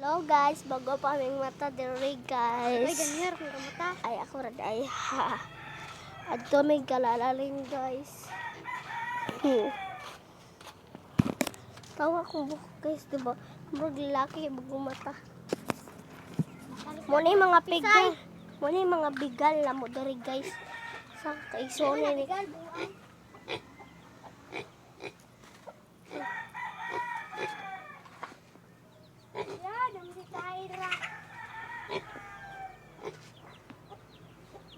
Hello guys, bago pa aming mata diri guys. Ay, ganyan kung kamata. Ay ako ra ay ha. Adto may kalalalim guys. Tawa kong buhok guys, diba? Murag lalaki bago mata. Muna yung mga bigal. Muna yung mga bigal na mo diri guys. Sa kaisone ni.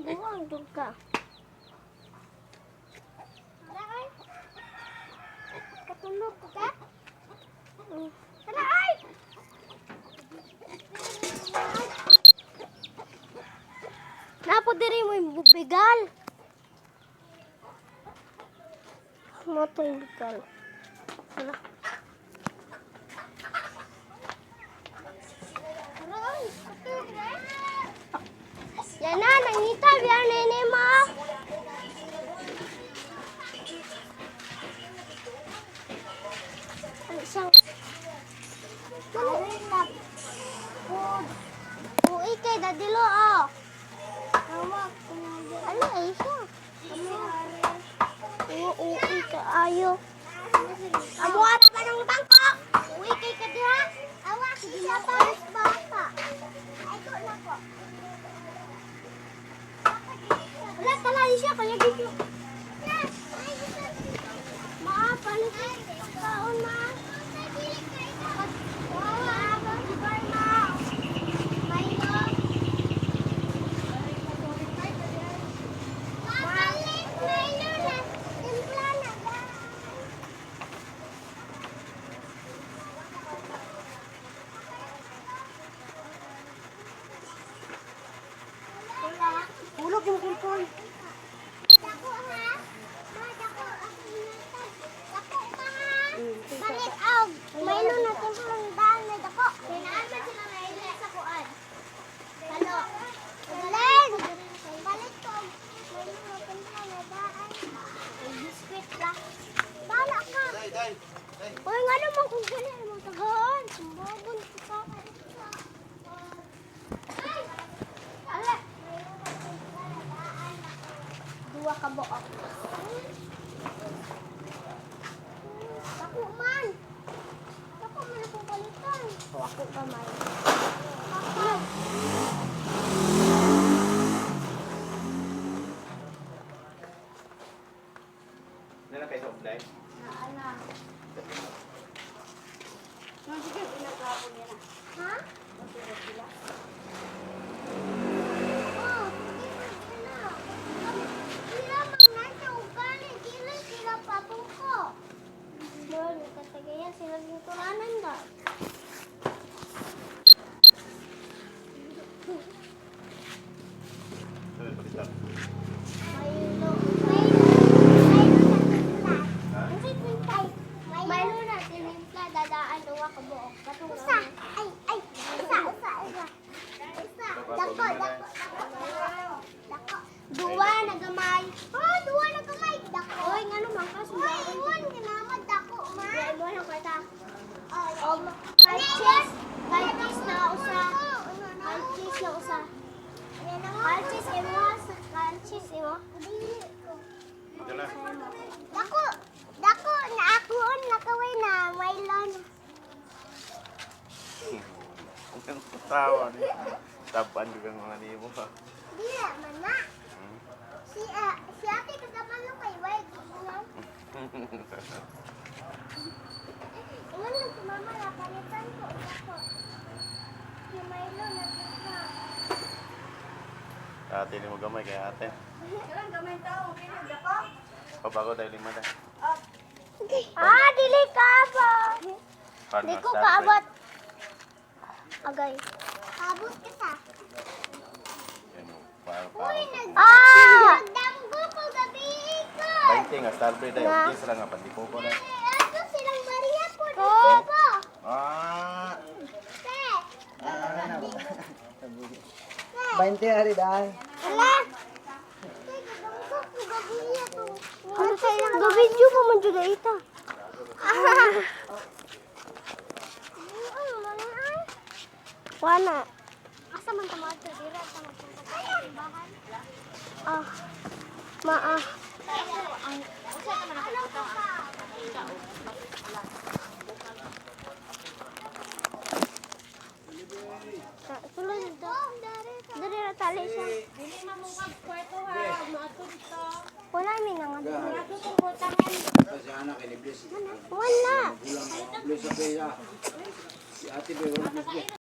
Buang dong ka. Katulog ko ka? Tara ay! Napo diri mo yung bigal. Mo to yung bigal. Tara. Yan na, nangita, biyan nene mo. Ano siyang? Uy, kay dadilo, oh. Ano, ay siya. Uy, kaayo. Amuha na ba ng bangkok? Uy, kay ka diha. Awa, sige na tayo sa bata. Ay, ko na po. Wala, talali siya. Kaya dito. Maapalit. Kaon na. Hulog yung kulpon. Dako ha? Dako ako inatan. Dako ka ha? Balik aw. Mayroon natin pulang daan na dako. Pinaan man sila na sa kuan. Halo. Galing. Balik ko. Mayroon natin pulang daan. Ay, biskwit la. Bala ka. Uy, nga naman kung galing mo tagaan. Sumbabon ka. Dua ka buok. Ako man. Ako man akong balikan. Ako pa man. Ako. Nila kayo sa offline? Naana. Sige, pinaglapo niya na. Ha? Masira sila. Oh, sila man nasa ugali. Sila sila pabuko. Lord, katagayan sila yung turanan ba? Sabi pa kita. Mayro na tinimpla, dadaan duwa ka buok. Usa, ay, usa. Dako. Duwa na gamay. Oh, duwa na gamay. Dako. Oy, ngano man ka sumba. Oy, iwan ginamad dako man. Dai mo na kwata. Kalchis na usa. Kalchis imo. Dala. Dako na akuon nakaway na mailon. Ang tawa ni. Tapan juga ng mga nimo ha. Dila man na. Si ate kagaman lo kay wait. Ingon lang si mama na palitan ko dako. Si Milo na dito. Ate ni mo gamay kay ate. Kailan gamay tao, pinagdako? Pabago dahil lima na. Dili ka ba? Paano Di ko start, kaabot. Agay. Abot ka sa. Yan o. Para. Nagdamgo ko gabi ko. 20 nga star bread ay. Okay sila nga pandiko ko na. Ato silang Maria po dito. Ah! 20 hari daan. Ala. Nagdamgo ko gabi ito. Ano sa ilang gabidyo mo man juga ito? Wala. Asa man tamad sa dira sa magpunta sa simbahan? Ah. Ang usa naman ako ka. Sulod dito. Dari ra tali siya. Dili mamungkag kwarto ha. Maato dito. Wala mi na nga. Maato tong butangan. Kasi anak ini bless. Wala. Bless sa kaya. Si ate ba